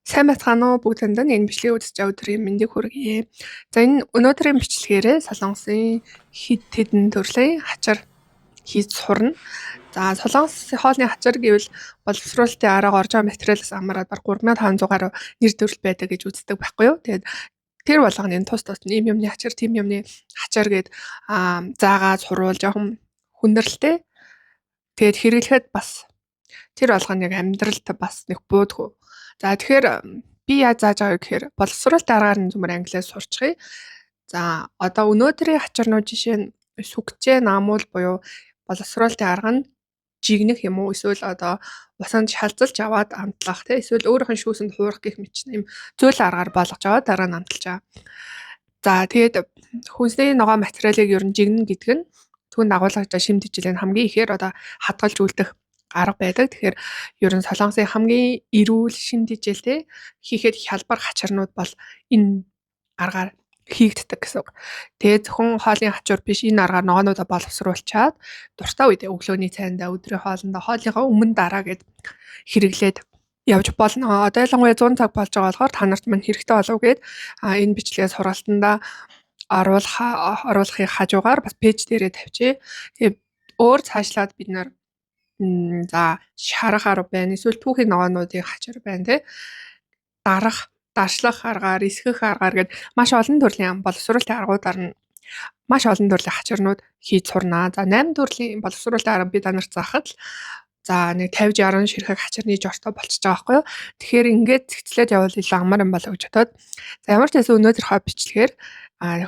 Сайн байцгаана уу бүгдэнд нь энэ бичлэгийг үзэж байгаа өдрийн мэндийг хүргье. За энэ өнөөдрийн бичлэгээрээ Солонгосын хэд хэдэн төрлийн хачир хийж сурна. За Солонгосын хоолны хачир гэвэл боловсруулалтын арга орж байгаа материалаас хамаараад баг 3500 гаруй нэр төрөл байдаг гэж үздэг байхгүй юу. Тэгээд тэр болгоны тус тус ийм юмны хачир, тийм юмны хачир гээд заагаад суруул жоохон хүндрэлтэй. Тэгээд хэрэглэхэд бас тэр болгоныг амьдралд бас нэг буудгүй. За тэгэхээр би яаж зааж байгаа гэхээр боловсруулалтын аргаар нь зөвхөн англиас сурчихъя. За одоо өнөөдрийн хачирнууд жишээ нь сүгчээ наамуул буюу боловсруулалтын арга нь жигнэх юм уу эсвэл одоо усанд шалзалж аваад амтлах тий эсвэл өөрийнх нь шүүсэнд хуурах гэх мэт чинь юм зөөл аргаар болгож аваад дараа нь амталж байгаа. За тэгээд хүнсний ногоо материалыг ер нь жигнэн гэдэг нь түүнд агуулгаж шимтэж жилэн хамгийн ихээр одоо хадгалж үлдэх арга байдаг. Тэгэхээр ер нь Солонгосын хамгийн эрүүл шимтжэлтэй хийхэд хялбар хачирнууд бол энэ аргаар хийгддэг гэсэн үг. Тэгээд зөвхөн хоолны хачуур биш энэ аргаар ногоонуудаа боловсруулчаад дуртай үедээ өглөөний цайндаа өдрийн хоолндоо хоолныхоо өмнө дараа гэд хэрэглээд явж болно. Одоо ялангуяа 100 цаг болж байгаа болохоор та нарт мань хэрэгтэй болов гэд энэ бичлэгээ сургалтандаа оруулахын хажуугаар бас пэйж дээрээ тавьчих. Тэгээд өөр цаашлаад бид нар за шарах арга байна. Эсвэл түүхийн ногоонуудын хачир байна тий. Дарах, даршлах аргаар, эсгэх аргаар гээд маш олон төрлийн боловсруулалтын аргуудаар нь маш олон төрлийн хачирнууд хийж сурнаа. За 8 төрлийн боловсруулалтын арга би та нарт заахад л за нэг 50 60 ширхэг хачирны жортой болчихж байгаа байхгүй юу. Тэгэхээр ингээд цэгцлээд явбал илүү амар юм болоо гэж бодоод. За ямар ч байсан өнөөдрийнхөө бичлэгээр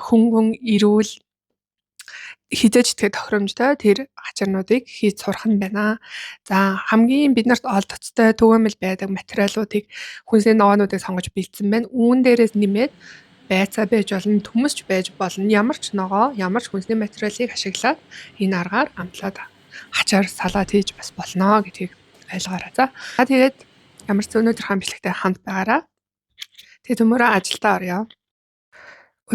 хүн эрүүл хизээж итгэхэд тохиромжтой тэр хачирнуудыг хийж сурах нь байна. За хамгийн биднэрт олдцтой төвөөмөл байдаг материалуудыг хүнсний ногоонуудыг сонгож бэлдсэн байна. Үүн дээрээс нэмээд байцаа байж болно, төмөсч байж болно. Ямар ч ногоо, ямар ч хүнсний материалыг ашиглаад энэ аргаар амтлаад хачаар салаад хийж бас болно гэдгийг ойлгоорой. За тэгээд ямар ч өнөөдрийнхөө бичлэгтэй хамт байгаараа. Тэгээд төмөрөө ажилдаа орё.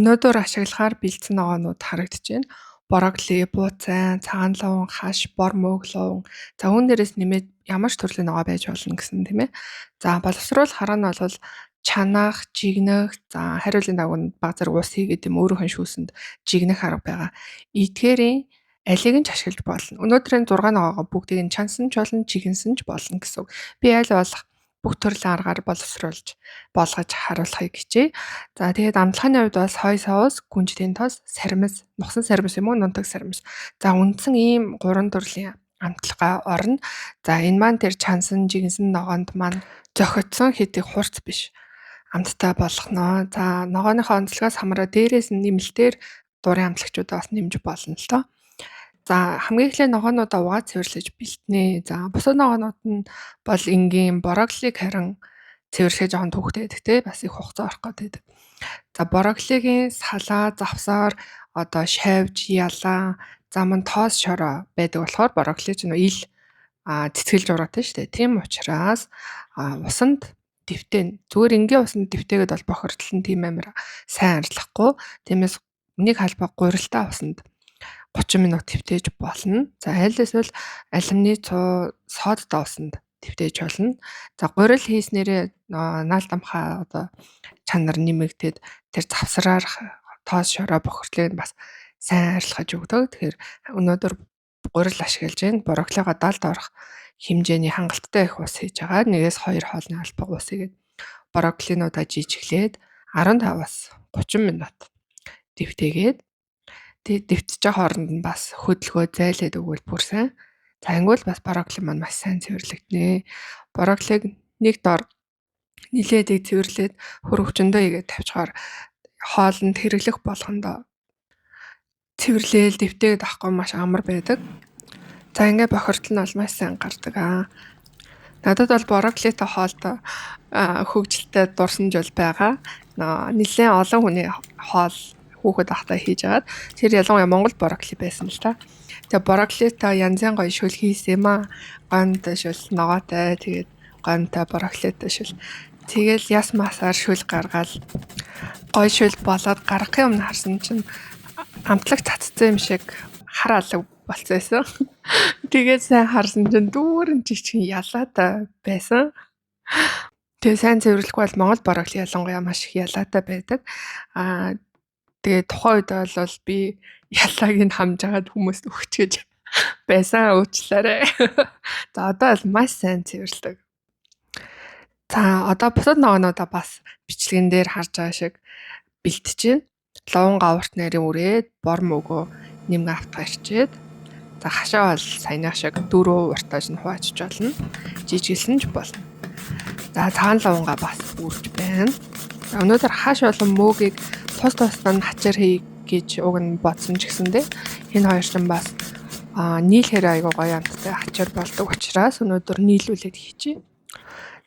Өнөөдөр ашиглахаар бэлдсэн ногоонууд харагдаж байна. Брокколи, бууцайн, цагаан лаван, хаш, бор мөг лаван. За үүн дээрээс нэмээд ямар ч төрлийн ногоо байж болно гэсэн тийм ээ. За боловсруулах арга нь бол чанах, жигнэх, за хариулын дагуунд баг зэрэг ус хийгээд юм өөрийнх нь шүүсэнд жигнэх арга байгаа. Эдгээрийн алиг нь ч ашиглаж болно. Өнөөдрийн 6 ногоогоо бүгдийг нь чансан ч болно, жигнсэн ч болно гэсэн үг. Би аль болох бүх төрлийн аргаар боловсруулж болгож харуулахыг хичээе. За тэгээд амтлагын хувьд бас хой соус, гүнжлийн тос, сармис, нухсан сармис юм уу, нунтаг сармис. За үндсэн ийм 3 төрлийн амтлага орно. За энэ маань тэр чансан, жигнсэн ногоонд маань зохицсон хэдий хурц биш амттай болгоно. За ногооныхоо онцлогоос хамаараа дээрээс нь нэмэлтээр дурын амтлагчудаа бас нэмж болно л доо. За хамгийн эхлээд ногоонуудаа угаад цэвэрлэж бэлтнэ. За бусад ногоонууд нь бол энгийн брокколиг харин цэвэрлэхэд жоохон төвхтэй байдаг те бас их хугацаа орох гэдэг. За брокколигийн салаа, завсаар одоо шавж, ялаа, заман тоос шороо байдаг болохоор брокколи ч ил цэцгэлж ураатай шүү дээ. Тийм учраас усанд дэвтэн зүгээр энгийн усанд дэвтэйгээд бол бохирдол нь тийм амар сайн арилгахгүй. Тиймээс нэг халбаа гурилтаа усанд 30 минут дэвтээж болно. За аль эсвэл алюминий цуу содтой усанд дэвтээж болно. За гурил хийснээрээ наал дамхаа одоо чанар нэмэгдээд тэр завсраар тоос шороо бохирдлыг бас сайн арилгаж өгдөг. Тэгэхээр өнөөдөр гурил ашиглаж байна. Брокколиго далд орох хэмжээний хангалттай их ус хийж байгаа. 1-2 хоолны албаг ус игээд брокколинуудаа жижиглээд 15-аас 30 минут дэвтээгээд дэвтэж байгаа хооронд нь бас хөдөлгөө зайлээд өгвөл бүр сайн. За ингүүл бас брокколи маань маш сайн цэвэрлэгдэнэ. Брокколиг нэг дор нилээдэг цэвэрлээд хөрөвчөндөө игээд тавьчихаар хоолнд хэрэглэх болгондоо цэвэрлээл дэвтээгээд авахгүй маш амар байдаг. За ингээд бохирдол нь бол маш сайн гардаг Надад бол брокколитой хоолтой хөгжилтэй дурсамж бол байгаа. Нэлээд олон хүний хоол хүүхэд ахтай хийж агаад тэр ялангуяа Монгол брокколи байсан л та. Тэгээ брокколитой янзын гоё шүл хийсэн юм аа. Гомтой шүл, ногоотой, тэгээд гомтой брокколитой шүл. Тэгэл яс масаар шүл гаргаал гоё шүл болоод гаргахын өмнө харсан чинь амтлаг цацсан юм шиг хар алга болцсон байсан. Тэгээд сайн харсан чинь дүүрэн жижиг ялаатай байсан. Тэгээ сайн цэвэрлэхгүй бол Монгол борооглын ялангуяа маш их ялаатай байдаг. Тэгээ тухайн үед бол би ялааг нь хамж агаад хүмүүст өгч гэж байсан уучлаарай. За одоо бол маш сайн цэвэрлдэг. За одоо бусад ногоонуудаа бас бичлэгэн дээр харж байгаа шиг бэлтжиж байна. Ловон гаварт нарийн үрээд бор мөгөө нэмгээ автгаа ирчээд за хашаа бол саяных шиг 4 уртаж нь хуваачж болно. Жижиглсэн ч болно. За цагаан лавангаа бас үрж байна. За өнөөдөр хаш болон мөөгийг тус тусдаа нь хачаар хий гэж уг нь бодсон ч гэсэндээ энэ хоёр ч бас нийлхээр айгуу гоё амттай хачаар болдог учраас өнөөдөр нийлүүлээд хийчихье.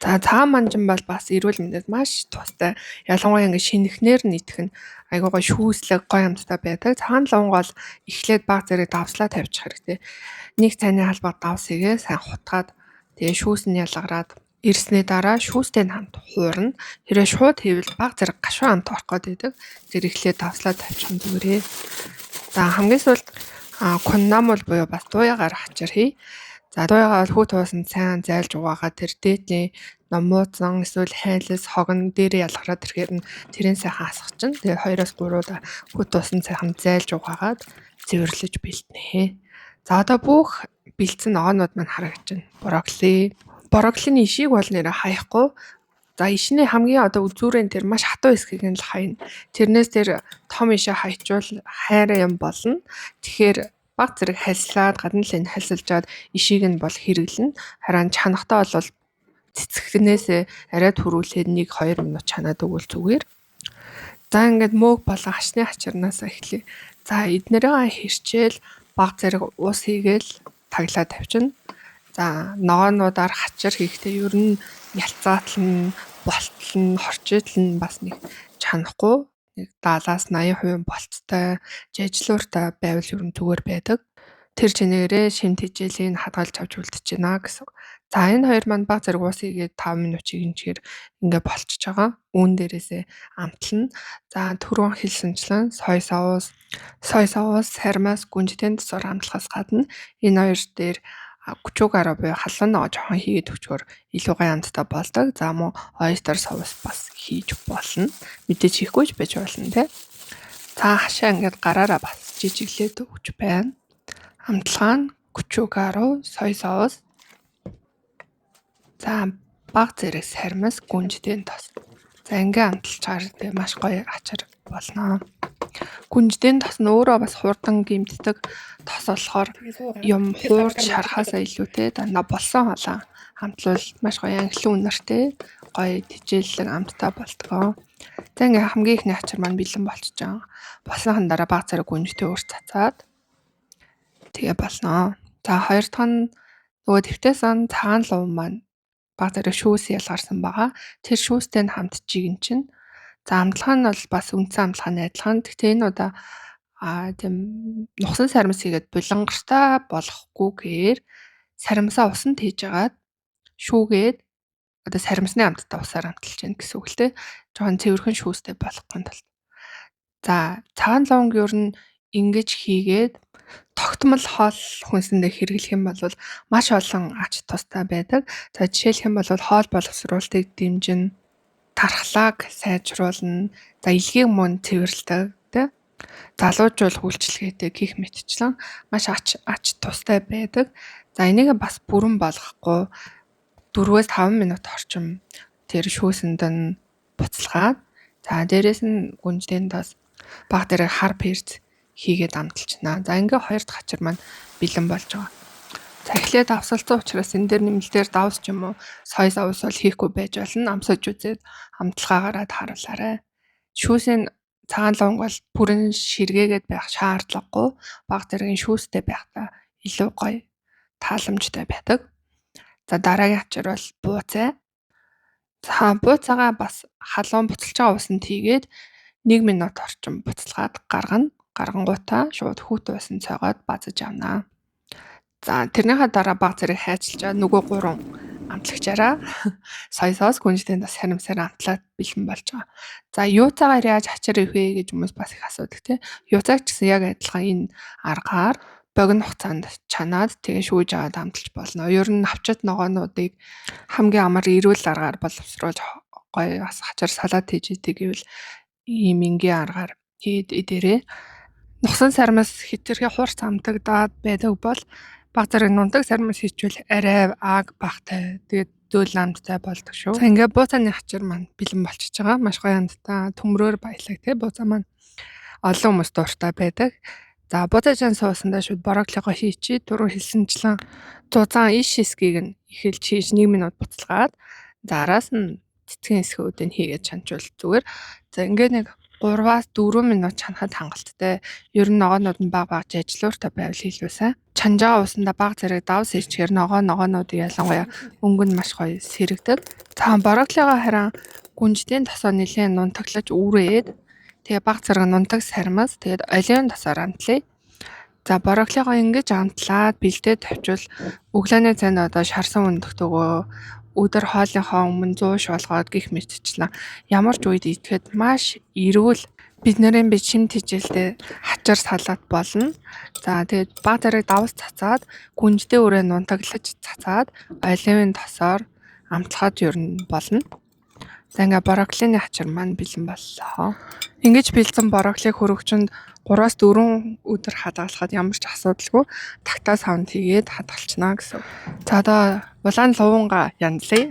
За цагаан манжин бол бас эрүүл мэндэд маш тустай. Ялангуяа ингэ шинэхнэр нийтэх нь айгуу гоё шүүслэг гоё амттай байдаг. Цагаан лавангаа бол эхлээд баг зэрэг давслаа тавьчих хэрэгтэй. Нэг цайны халбаг давсыгээ сайн хутгаад тэгээ шүүс нь ялгараад ирснээ дараа шүүстэй хамт хуурна. Тэрээ шууд хийвэл баг зэрэг гашуун хамт орох гээд байдаг. Тэр эхлээд давслаа тавьчих юм зүгээрээ. За хамгийн сүүлд коннамол буюу бас дуягаар хачаар хий. За дуягаа хүү туусанд сайн зайлж угаагаад тэр дээдлийн номууцан эсвэл хайлс хогн дээрээ ялгараад ирэхээр нь тэрэн сайхан асах чинь. Тэгээ 2-3 удаа хүү туусанд сайхан зайлж угаагаад цэвэрлэж бэлтнэ. За одоо бүх бэлдсэн ногоонууд маань харагдаж байна. Бороклийн ишийг бол нэрэ хаяхгүй. За ишний хамгийн одоо үзүүрэн тэр маш хатуу хэсгийг нь л хаяна. Тэрнээс тэр том ишээ хайчвал хайраа юм болно. Тэгэхээр баг зэрэг хальслаад гадна л энэ хальсалжаад ишийг нь бол хэрэглэнэ. Харин чанахтаа бол цэцгнээс арай төрүүлээд 1-2 минут чанаад өгвөл зүгээр. За ингээд мөөг болон хашны хачирнаас эхлэе. За эднэрээ хэрчээл баг зэрэг ус хийгээл таглаа тавьчихна. За ногоонуудаар хачир хийхдээ ер нь ялцаатлан, болтлон, хорчидлон бас нэг чанахгүй. Нэг 70-80% болцтой, жажлууртай байвал ер нь зүгээр байдаг. Тэр чинээрээ шимт хижээлийн хадгалж авч үлдчихэж байна гэсэн. За энэ хоёр маань баг зэрэг ус хийгээд 5 минут чигэнчээр ингээ болчихж байгаа. Үүн дээрээсээ амтлна. За түрүүн хэлсэнчлэн сой соус, сармаас гүнжтэй тосоор амтлахаас гадна энэ хоёр дээр гүчүүгаараа буюу халуун ногоо жоохон хийгээд өчгөр илүү гоё амттай болдог. За мөн ойстер соус бас хийж болно. Мэдээж хийхгүй ч байж болно те. За хашаа ингээд гараараа бас жижиглээд өгч байна. Амтлагаа нь гүчүүгаараа сой соус. За баг зэрэг сармаас гүнжтэй тос. За ингээд амталчаар те маш гоё ачаар болно. Гүнжтэй тос нь өөрөө бас хурдан гимтдэг тос болохоор юм хуурж шарахаасаа илүүтэй дандаа болсон холоо хамтлуул маш гоё англи үнэртэй гоё тижээлэг амттай болтгоо. За ингээ хамгийн ихний ачаар маань бэлэн болчихж байгаа. Болснохон дараа баг зэрэг гүнжтэй уур цацаад тэгээ болно. За хоёр дахь нь нөгөө твтээсэн цагаан луван маань баг зэрэг шүүс ялгарсан байгаа. Тэр шүүстэй хамт жигэн чинь. За амтлага нь бол бас үндсэн амтлагын адилхан. Гэхдээ энэ удаа тийм нухсан сармас хийгээд булангартай болохгүйгээр сармасаа усанд хийж агаад шүүгээд одоо сармасны амттай усаар амталж яана гэсэн үг л те. Жохон цэвэрхэн шүүстэй болох гэнэ. За цагаан лаванг ер нь ингэж хийгээд тогтмол хоол хүнсэндээ хэрэглэх юм бол маш олон ач тустай байдаг. За жишээлх юм бол хоол боловсруулалтыг дэмжинэ, тархлааг сайжруулна, за илгийг мөн цэвэрлэдэг те. Залуужуул үйлчлэгээтэй гих мэтчлэн маш ач тустай байдаг. За энийг бас бүрэн болгохгүй 4-5 минут орчим тэр шүүсэнд нь буцалгаад за дээрэс нь гүнжтэй тос баг дээр хар перц хийгээд амталчихна. За ингээ хоёр дахь хачир маань бэлэн болж байгаа. За эхлээд давсалцсан учраас энэ дээр нэмэлтээр давс ч юм уу сой соус бол хийхгүй байж болно. Амсаж үзээд амтлагаагаараа тааруулаарай. Шүүсийн цагаан лаванг бол бүрэн ширгээгээд байх шаардлагагүй. Баг зэргийн шүүстэй байхдаа илүү гоё тааламжтай байдаг. За дараагийн хачир бол бууцаа. За бууцаагаа бас халуун буцалж байгаа усанд хийгээд 1 минут орчим буцалгаад гаргана. Гаргангуудаа шууд хүүт усан цойгоод базаж авнаа. За тэрнийхээ дараа баг зэрэг хайчилж нөгөө 3 амтлагчаараа сой соус гүнжтэй бас саримсаар амтлаад бэлэн болж байгаа. За юуцаагаар яаж хачир ивэ гэж хүмүүс бас их асуудаг тий. Юуцааг ч гэсэн яг адилхан энэ аргаар богино хугацаанд чанаад тэгээ шүүж аваад амталж болно. Ер нь навчит ногоонуудыг хамгийн амар эрүүл аргаар боловсруулж гоё бас хачаар салаад хийж идэг гэвэл ийм энгийн аргаар хийд идэрээ. Нугсан сармас хэтэрхий хурц амтагдаад байдаг бол баг зэрэг нунтаг сармас хийчихвэл арай ааг багтай. Тэгээд дөөл амттай болдог шүү. За ингээ бууцааны хачаар маань бэлэн болчихж байгаа. Маш гоё амттай төмрөөр баялаг те бууцаа маань олон хүмүүс дуртай байдаг. За бууцаажaan суусандаа шууд бороглого хийчи дөрөв хэлсэнчлэн 100 иш хэсгийг нь эхэлж хийж 1 минут буцалгаад зараас нь цэцгийн хэсгүүдийг хийгээд чанчвал зүгээр. За ингээ нэг 3-аас 4 минут чанахад хангалттай. Ер нь ногоонууд нь баг ажлууртай байвал илүү сайн. Чанж байгаа усандаа баг зэрэг давс ирчихээр ногоонуудыг ялангуяа өнгө нь маш гоё сэрэгдэг. За бороглого харин гүнждийн тосоо нэлээд нунтаглаж үрээд тэгээ баг зэрэг нунтаг сармас тэгээд оливын тосоор амтлая. За бороглого ингэж амтлаад бэлдээд тавьчвал өглөөний цайнд одоо шарсан өндөгтөгөө өдөр хоолынхоо өмнө 100 шуулгаад гих мэтчлэн ямар ч үед идэхэд маш эрүүл бид нарын шим тэжээлтэй хачаар салаад болно. За тэгээд баг зэрэг давс цацаад гүнждээ өрөө нунтаглаж цацаад оливын тосоор амтлахад ер нь болно. За ингээ бороглины хачаар маань бэлэн боллоо. Ингэж бэлдсэн бороглыг хөрөгчөнд 3-аас 4 өдөр хадгалахад ямар ч асуудалгүй тагтаа савнд хийгээд хадгалчихна гэсэн. За одоо улаан луванга янзлаа.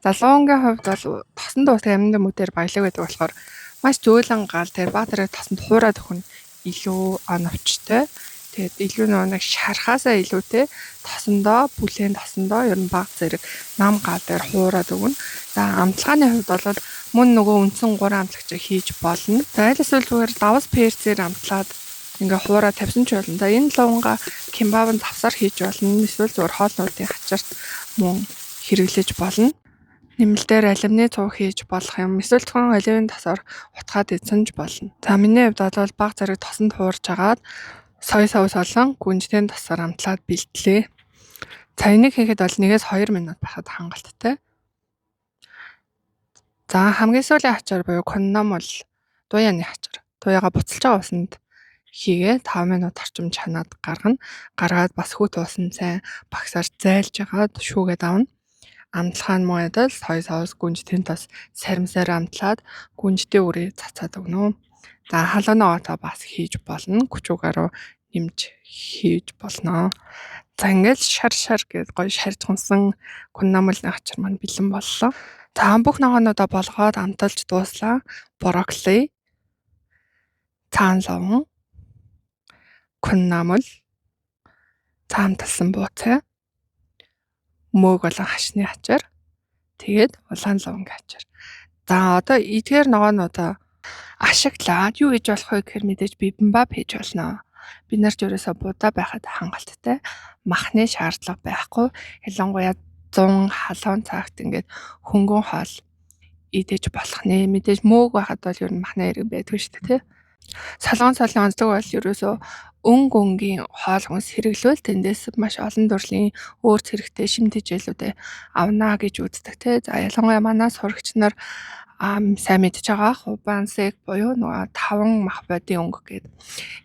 За лувангийн хувьд бол тосон дуусах амин мөдөр баялаг байдаг болохоор маш зөөлөн гал тэр баг зэрэг тосонд хуураад өгнө илүү оновчтой. Тэгээд илүү нэг шархаасаа илүүтэй тосондоо бүлээн тосондоо ер нь баг зэрэг нам гал дээр хуураад өгнө. За амтлагын хувьд бол мөн нөгөө үндсэн 3 амтлагчийг хийж болно. За аль эсвэл зүгээр давс перцээр амтлаад ингээ хуураа тавьсан ч болно. За энэ луванга кимбабын завсаар хийж болно. Эсвэл зүгээр хоолнуудын хачаарт мөн хэрэглэж болно. Нэмэлтээр алимны цууг хийж болох юм. Эсвэл зөвхөн оливын тосоор утгаад эзэнж болно. За миний хувьд бол баг зэрэг тосонд хуурж агаад сой савс олон гүнждийн тосоор амтлаад бэлтлээ. За энийг хийхэд бол 1-2 минут байхад хангалттай. За хамгийн сүүлийн хачаар буюу конномол дуяаны хачаар. Дуяага буцалж байгаа усанд хийгээ 5 минут орчим чанаад гаргана. Гаргаад бас хүүт уусан цай багсаар зайлж агаад шүүгээд авна. Амтлахаа нь мөн адил сой савс гүнждийн тос сармсаар амтлаад гүнждийн үрээ цацаад өгнө. За халуунаагаа бас хийж болно. Күчүүгээр нэмж хийж болно. За ингээд шар гэж гоё шарж хунсан конномолны хачаар маань бэлэн боллоо. За бүх ногоонуудаа болгоод амталж дууслаа. Брокколи, цаан лаван, конномол, цаамталсан бууцай, мөөг болон хашны хачаар, тэгээд улаан лавангийн хачаар. За одоо эдгээр ногоонуудаа ашиглаад юу хийж болох вэ гэхээр мэдээж бибимбап хийж болно. Бид нарт ерөөсө будаа байхад хангалттай махны шаардлага байхгүй. Ялангуяа 100 халуун цагт ингээд хөнгөн хоол идэж болох нэ. Мэдээж мөөг байхад бол ер нь махны хэрэг байдаг шүү дээ, тий. Солонгон онцлог бол ерөөсөө өнгийн хоол хүнс хэрэглүүл тэндээс маш олон төрлийн өөр зэрэгтэй шим тэжээлүүдээ авнаа гэж үздэг, тий. За ялангуяа манай сурагч нар сайн мэдж байгаа хубансек буюу нөгөө 5 мах бодийн өнгө гэд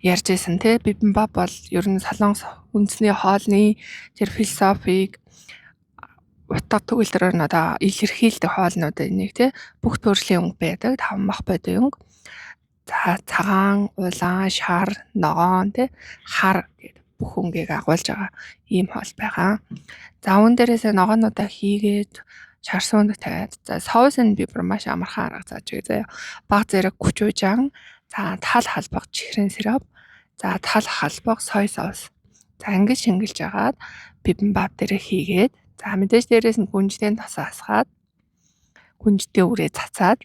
ярьж байсан, тий. Бибимбап бол ер нь солонгос үндэсний хоолны тэр философиг утга төгөлдрөөр нь одоо илэрхийлдэг хоолнуудын нэг, тий. Бүх төрлийн өнгө байдаг. 5 мах бодийн өнгө. За цагаан, улаан, шар, ногоон, тий. Хар гэд бүх өнгийг агуулж байгаа ийм хоол байгаа. За үүн дээрээсээ ногоонуудаа хийгээд шарсан өндөг тавиад. За соусын би бүр маш амархан арга зааж байгаа заяа. Баг зэрэг күчүүжан, за тал халбаг чихрийн сироп, за тал халбаг сой соус. За ингэж шингэлж агаад бибимбап дээрээ хийгээд, за мэдээж дээрээс нь гүнждийн тосоо асгаад, гүнждийн үрээ цацаад.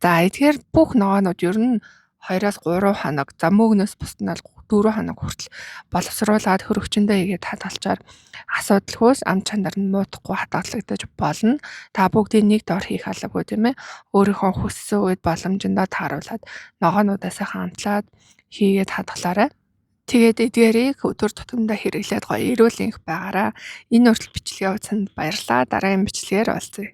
За эдгээр бүх ногоонууд ер нь 2-аас 3 хоног, за мөөгнөөс бусд нь 4 хоног хүртэл боловсруулаад хөрөгчөндөө игээд хадгалчаар асуудалгүйс ам чанар нь муутахгүй хадгалагдаж болно. Та бүгдийг нэг дор хийх албагүй тийм ээ. Өөрийнхөө хүссэн үед боломжиндоо тааруулаад ногоонуудаас хамтлаад хийгээд хадгалаарай. Тэгээд эдгээрийг өдөр тутамдаа хэрэглээд гоё эрүүл энх байгаараа. Энэ хүртэл бичлэгээ үзсэнд баярлалаа. Дараагийн бичлэгээр уулзъя.